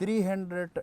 300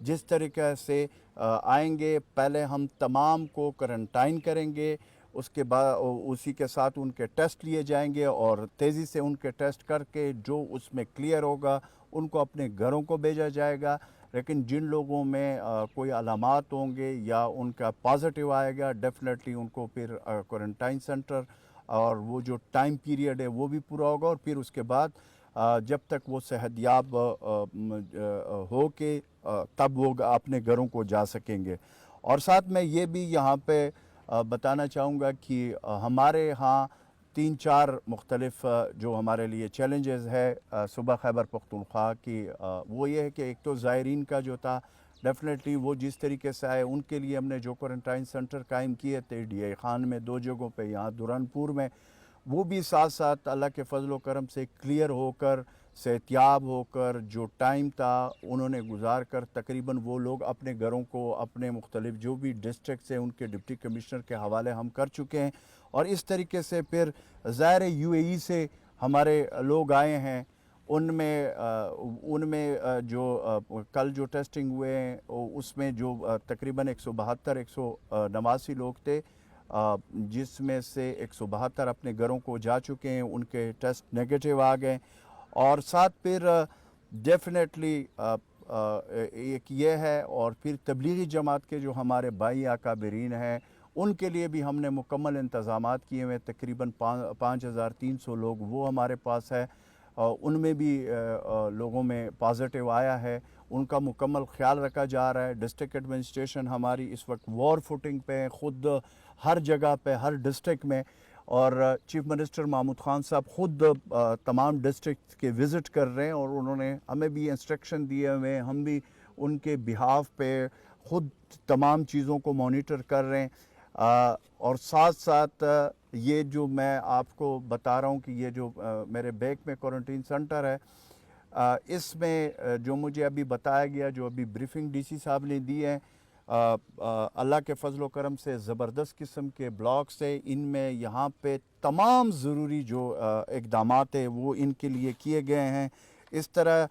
جس طریقے سے آئیں گے پہلے ہم تمام کو کرنٹائن کریں گے، اس کے بعد اسی کے ساتھ ان کے ٹیسٹ لیے جائیں گے اور تیزی سے ان کے ٹیسٹ کر کے جو اس میں کلیئر ہوگا ان کو اپنے گھروں کو بھیجا جائے گا۔ لیکن جن لوگوں میں کوئی علامات ہوں گے یا ان کا پازیٹیو آئے گا ڈیفینیٹلی ان کو پھر کوارنٹائن سینٹر اور وہ جو ٹائم پیریڈ ہے وہ بھی پورا ہوگا، اور پھر اس کے بعد جب تک وہ صحت یاب ہو کے تب وہ اپنے گھروں کو جا سکیں گے۔ اور ساتھ میں یہ بھی یہاں پہ بتانا چاہوں گا کہ ہمارے ہاں 3-4 مختلف جو ہمارے لیے چیلنجز ہے صوبہ خیبر پختونخوا کی، وہ یہ ہے کہ ایک تو زائرین کا جو تھا ڈیفینیٹلی وہ جس طریقے سے آئے ان کے لیے ہم نے جو کوارنٹائن سینٹر قائم کیے تھے ڈی اے خان میں 2 جگہوں پہ، یہاں دوران پور میں، وہ بھی ساتھ ساتھ اللہ کے فضل و کرم سے کلیئر ہو کر صحتیاب ہو کر جو ٹائم تھا انہوں نے گزار کر تقریباً وہ لوگ اپنے گھروں کو اپنے مختلف جو بھی ڈسٹرکٹس ہیں ان کے ڈپٹی کمشنر کے حوالے ہم کر چکے ہیں۔ اور اس طریقے سے پھر ظاہر یو اے ای سے ہمارے لوگ آئے ہیں، ان میں جو کل جو ٹیسٹنگ ہوئے ہیں اس میں جو تقریباً 172 لوگ تھے، جس میں سے 172 اپنے گھروں کو جا چکے ہیں، ان کے ٹیسٹ نیگیٹو آ گئے۔ اور ساتھ پھر ڈیفینیٹلی ایک یہ ہے، اور پھر تبلیغی جماعت کے جو ہمارے بھائی اکابرین ہیں ان کے لیے بھی ہم نے مکمل انتظامات کیے ہوئے، تقریباً 5300 لوگ وہ ہمارے پاس ہے، ان میں بھی لوگوں میں پازیٹیو آیا ہے، ان کا مکمل خیال رکھا جا رہا ہے۔ ڈسٹرکٹ ایڈمنسٹریشن ہماری اس وقت وار فوٹنگ پہ خود ہر جگہ پہ ہر ڈسٹرکٹ میں، اور چیف منسٹر محمود خان صاحب خود تمام ڈسٹرکٹ کے وزٹ کر رہے ہیں، اور انہوں نے ہمیں بھی انسٹرکشن دیے ہوئے ہیں، ہم بھی ان کے بہاف پہ خود تمام چیزوں کو مانیٹر کر رہے ہیں۔ اور ساتھ ساتھ یہ جو میں آپ کو بتا رہا ہوں کہ یہ جو میرے بیک میں کوارنٹین سینٹر ہے، اس میں جو مجھے ابھی بتایا گیا، جو ابھی بریفنگ ڈی سی صاحب نے دی ہے، اللہ کے فضل و کرم سے زبردست قسم کے بلاکس ہے ان میں، یہاں پہ تمام ضروری جو اقدامات ہیں وہ ان کے لیے کیے گئے ہیں۔ اس طرح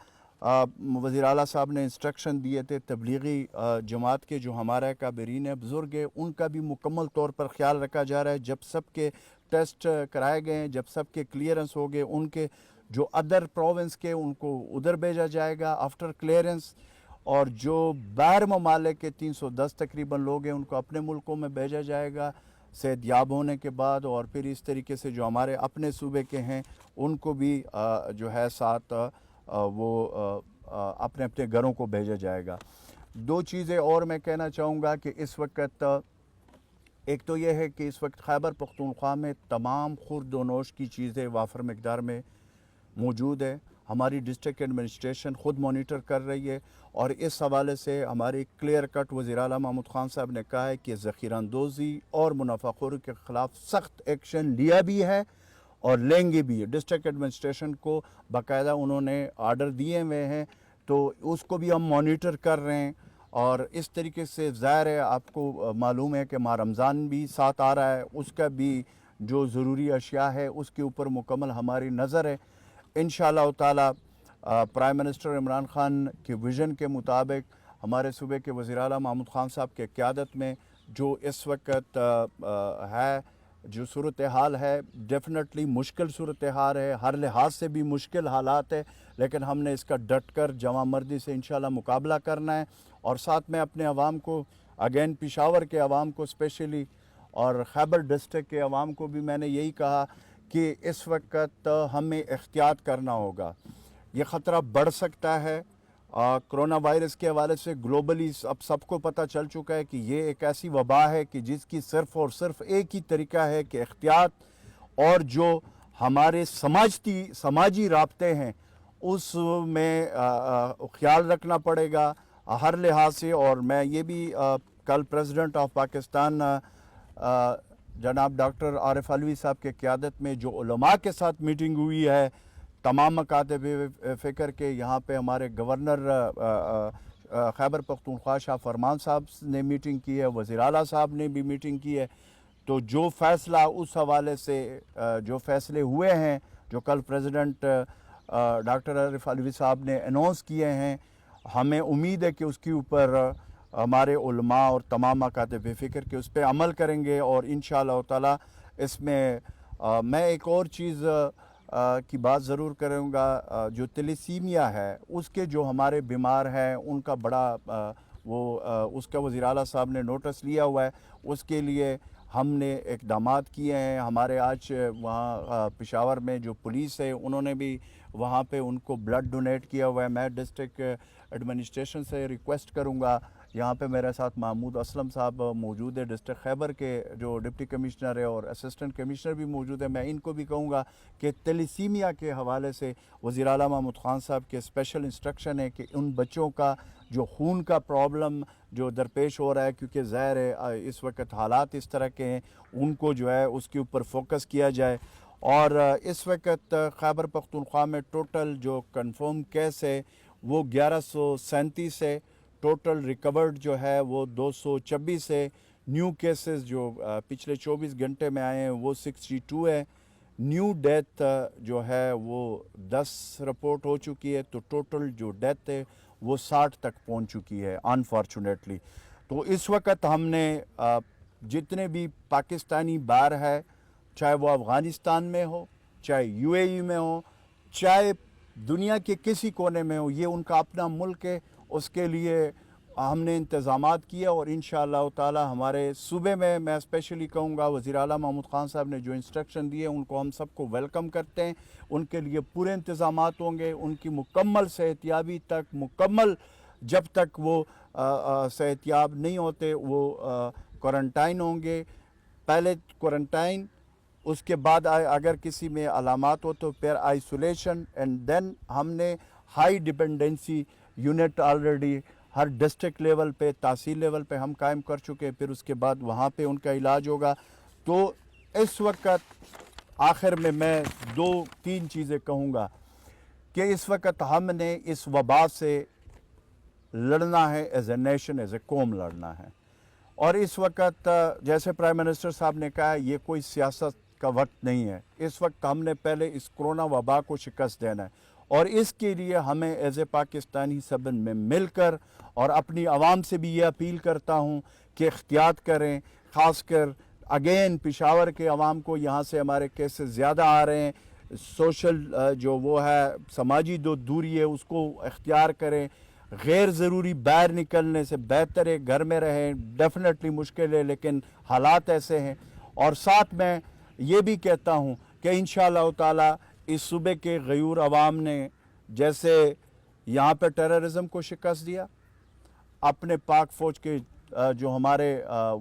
وزیر اعلیٰ صاحب نے انسٹرکشن دیے تھے تبلیغی جماعت کے جو ہمارے اکابرین ہیں، بزرگ ہیں، ان کا بھی مکمل طور پر خیال رکھا جا رہا ہے۔ جب سب کے ٹیسٹ کرائے گئے ہیں، جب سب کے کلیئرنس ہو گئے، ان کے جو ادر پروونس کے ان کو ادھر بھیجا جائے گا آفٹر کلیئرنس، اور جو باہر ممالک کے 310 تقریباً لوگ ہیں ان کو اپنے ملکوں میں بھیجا جائے گا صحت یاب ہونے کے بعد، اور پھر اس طریقے سے جو ہمارے اپنے صوبے کے ہیں ان کو بھی جو ہے ساتھ وہ اپنے اپنے گھروں کو بھیجا جائے گا۔ 2 چیزیں اور میں کہنا چاہوں گا کہ اس وقت ایک تو یہ ہے کہ اس وقت خیبر پختونخوا میں تمام خورد و نوش کی چیزیں وافر مقدار میں موجود ہے، ہماری ڈسٹرکٹ ایڈمنسٹریشن خود مانیٹر کر رہی ہے، اور اس حوالے سے ہماری کلیئر کٹ وزیر اعلیٰ محمود خان صاحب نے کہا ہے کہ ذخیرہ اندوزی اور منافع خوری کے خلاف سخت ایکشن لیا بھی ہے اور لیں گے بھی۔ ڈسٹرکٹ ایڈمنسٹریشن کو باقاعدہ انہوں نے آرڈر دیے ہوئے ہیں، تو اس کو بھی ہم مانیٹر کر رہے ہیں۔ اور اس طریقے سے ظاہر ہے آپ کو معلوم ہے کہ ماہ رمضان بھی ساتھ آ رہا ہے، اس کا بھی جو ضروری اشیاء ہے اس کے اوپر مکمل ہماری نظر ہے۔ انشاءاللہ تعالی پرائم منسٹر عمران خان کے ویژن کے مطابق ہمارے صوبے کے وزیر اعلیٰ محمود خان صاحب کے قیادت میں جو اس وقت ہے، جو صورتحال ہے ڈیفینیٹلی مشکل صورتحال ہے، ہر لحاظ سے بھی مشکل حالات ہے، لیکن ہم نے اس کا ڈٹ کر جواں مردی سے انشاءاللہ مقابلہ کرنا ہے۔ اور ساتھ میں اپنے عوام کو اگین پشاور کے عوام کو اسپیشلی اور خیبر ڈسٹرکٹ کے عوام کو بھی میں نے یہی کہا کہ اس وقت ہمیں احتیاط کرنا ہوگا، یہ خطرہ بڑھ سکتا ہے۔ کرونا وائرس کے حوالے سے گلوبلی اب سب کو پتہ چل چکا ہے کہ یہ ایک ایسی وبا ہے کہ جس کی صرف اور صرف ایک ہی طریقہ ہے کہ احتیاط، اور جو ہمارے سماجی رابطے ہیں اس میں خیال رکھنا پڑے گا ہر لحاظ سے۔ اور میں یہ بھی کل پریزیڈنٹ آف پاکستان جناب ڈاکٹر عارف علوی صاحب کے قیادت میں جو علماء کے ساتھ میٹنگ ہوئی ہے، تمام مکاتب فکر کے، یہاں پہ ہمارے گورنر خیبر پختونخوا شاہ فرمان صاحب نے میٹنگ کی ہے، وزیر اعلیٰ صاحب نے بھی میٹنگ کی ہے، تو جو فیصلہ اس حوالے سے جو فیصلے ہوئے ہیں جو کل پریزیڈنٹ ڈاکٹر عارف علوی صاحب نے اناؤنس کیے ہیں، ہمیں امید ہے کہ اس کے اوپر ہمارے علماء اور تمام مکاتب فکر کے اس پہ عمل کریں گے، اور انشاءاللہ تعالی اس میں میں ایک اور چیز کی بات ضرور کروں گا، جو تلیسیمیا ہے اس کے جو ہمارے بیمار ہیں ان کا بڑا اس کا وزیر اعلیٰ صاحب نے نوٹس لیا ہوا ہے، اس کے لیے ہم نے اقدامات کیے ہیں۔ ہمارے آج وہاں پشاور میں جو پولیس ہے انہوں نے بھی وہاں پہ ان کو بلڈ ڈونیٹ کیا ہوا ہے۔ میں ڈسٹرکٹ ایڈمنسٹریشن سے ریکویسٹ کروں گا، یہاں پہ میرے ساتھ محمود اسلم صاحب موجود ہے ڈسٹرکٹ خیبر کے جو ڈپٹی کمشنر ہے، اور اسسٹنٹ کمشنر بھی موجود ہے، میں ان کو بھی کہوں گا کہ تیلیسیمیا کے حوالے سے وزیر اعلیٰ محمود خان صاحب کے اسپیشل انسٹرکشن ہے کہ ان بچوں کا جو خون کا پرابلم جو درپیش ہو رہا ہے، کیونکہ ظاہر ہے اس وقت حالات اس طرح کے ہیں، ان کو جو ہے اس کے اوپر فوکس کیا جائے۔ اور اس وقت خیبر پختونخوا میں ٹوٹل جو کنفرم کیس ہے وہ 1137 ہے، ٹوٹل ریکورڈ جو ہے وہ 226 ہے، نیو کیسز جو پچھلے 24 گھنٹے میں آئے ہیں وہ 62 ہے، نیو ڈیتھ جو ہے وہ 10 رپورٹ ہو چکی ہے، تو ٹوٹل جو ڈیتھ ہے وہ 60 تک پہنچ چکی ہے انفارچونیٹلی۔ تو اس وقت ہم نے جتنے بھی پاکستانی بار ہے، چاہے وہ افغانستان میں ہو، چاہے یو اے ای میں ہو، چاہے دنیا کے کسی کونے میں ہو، یہ ان کا اپنا ملک ہے، اس کے لیے ہم نے انتظامات کیا، اور انشاءاللہ تعالی ہمارے صوبے میں اسپیشلی کہوں گا وزیر اعلیٰ محمود خان صاحب نے جو انسٹرکشن دیے ان کو ہم سب کو ویلکم کرتے ہیں، ان کے لیے پورے انتظامات ہوں گے، ان کی مکمل صحتیابی تک مکمل، جب تک وہ صحتیاب نہیں ہوتے وہ کوارنٹائن ہوں گے، پہلے کوارنٹائن، اس کے بعد اگر کسی میں علامات ہو تو پھر آئسولیشن، اینڈ دین ہم نے ہائی ڈیپینڈنسی یونٹ آلریڈی ہر ڈسٹرکٹ لیول پہ، تحصیل لیول پہ ہم قائم کر چکے، پھر اس کے بعد وہاں پہ ان کا علاج ہوگا۔ تو اس وقت آخر میں 2-3 چیزیں کہوں گا کہ اس وقت ہم نے اس وبا سے لڑنا ہے، as a nation, as a قوم لڑنا ہے، اور اس وقت جیسے پرائم منسٹر صاحب نے کہا یہ کوئی سیاست کا وقت نہیں ہے، اس وقت ہم نے پہلے اس کرونا وبا کو شکست دینا ہے، اور اس کے لیے ہمیں ایز اے پاکستانی سب میں مل کر، اور اپنی عوام سے بھی یہ اپیل کرتا ہوں کہ احتیاط کریں، خاص کر اگین پشاور کے عوام کو، یہاں سے ہمارے کیسز زیادہ آ رہے ہیں، سوشل جو وہ ہے سماجی دوری ہے اس کو اختیار کریں، غیر ضروری باہر نکلنے سے بہتر ہے گھر میں رہیں، ڈیفینیٹلی مشکل ہے لیکن حالات ایسے ہیں۔ اور ساتھ میں یہ بھی کہتا ہوں کہ انشاءاللہ تعالی اس صوبے کے غیور عوام نے جیسے یہاں پہ ٹیررزم کو شکست دیا، اپنے پاک فوج کے جو ہمارے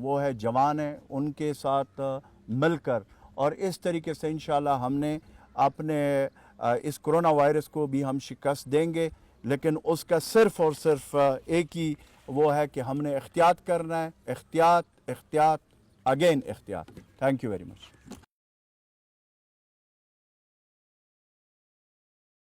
وہ ہے جوان ہیں ان کے ساتھ مل کر، اور اس طریقے سے انشاءاللہ ہم نے اپنے اس کرونا وائرس کو بھی ہم شکست دیں گے، لیکن اس کا صرف اور صرف ایک ہی وہ ہے کہ ہم نے احتیاط کرنا ہے، احتیاط اگین احتیاط۔ Thank you very much.